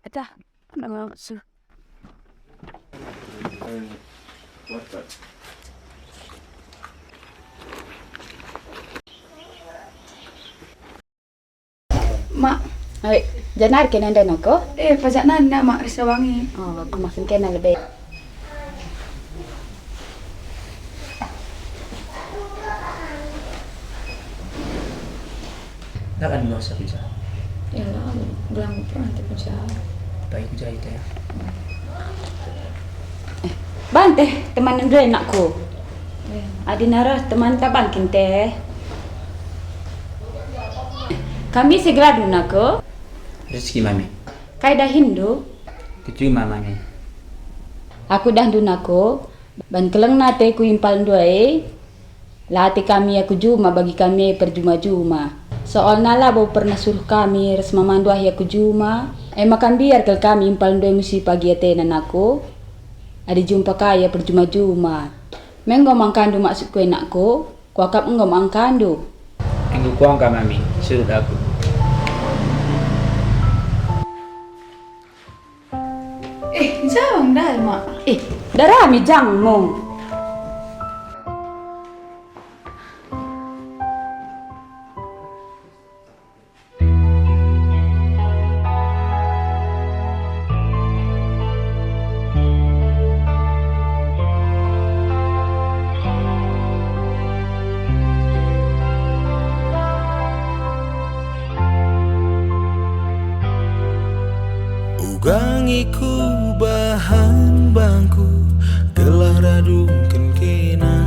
Dah, nama su. Mak, Ay, janar kena dan ako? pajak nanda mak rasa wangi. Oh, aku makin kena lebih. Nakan mo sa pizza. Ya lah, belum pernah terpecah. Baik jahit ya. Bante, teman Andre nakku. Adinara teman taban kinte. Kami segera dunako. Rezeki mami. Kai dah Hindu. Kecui mami. Aku dah dunako. Ban keleng nate ku impal duai. Lati kami aku juma bagi kami perjuma-juma. Soal nala bau pernah suruh kami res mamandu ahi aku juma. Makan biar ke kami impal duai musi pagi atenan aku. Ada jumpa kaya perjuma-juma. Menggo mangkandu maksud ku enakku. Ku akap enggo mangkandu. Enggu kuang ka mami. Surut aku. Jauh dah mak. Darami jang mong. Ugangiku bahan bangku gelah radungkan kena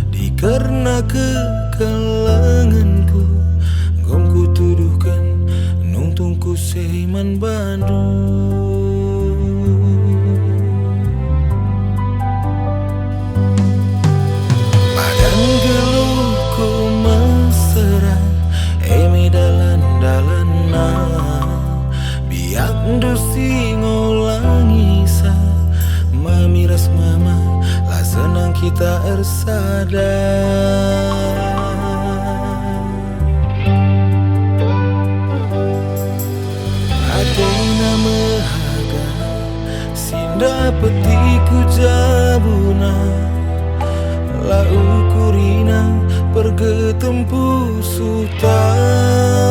dikarena kekelanganku gomku tuduhkan nungtungku seman Bandung badan geluhku mesra dalan-dalan biak dusi ngolangi sa mamiras mama lah senang kita ersada ada nama haga sinda petiku jabuna la ukurina pergetempu sultan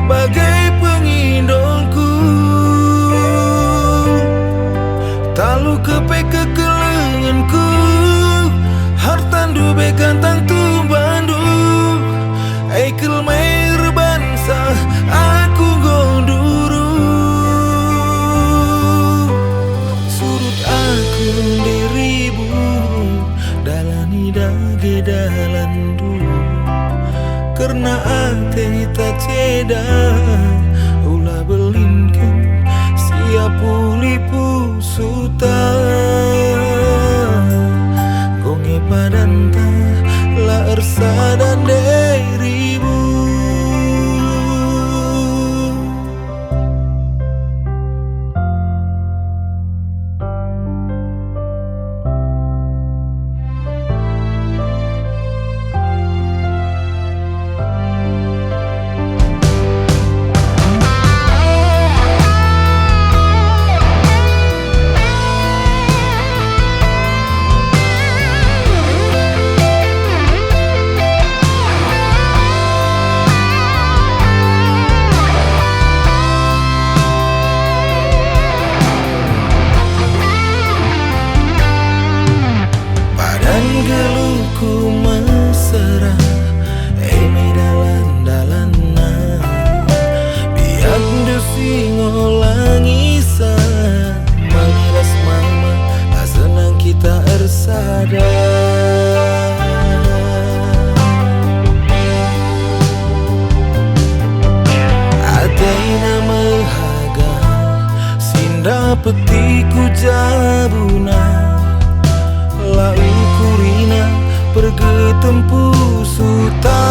bagai pengindongku talu kepe kekelenganku hartandu begantang tumbandu eikel mair bansa aku gonduru surut aku diribu dalani dage dalandu karena ate tak ceda ulah belinkan siap ulipu suta gonge padanta la ersa dan deribu geluhku mesra dalan-dalanan biar dusi ngolangi san mengiras mama lah senang kita ersada Ataina mehaga sinda petiku jabuna la ukurina pergetempu suta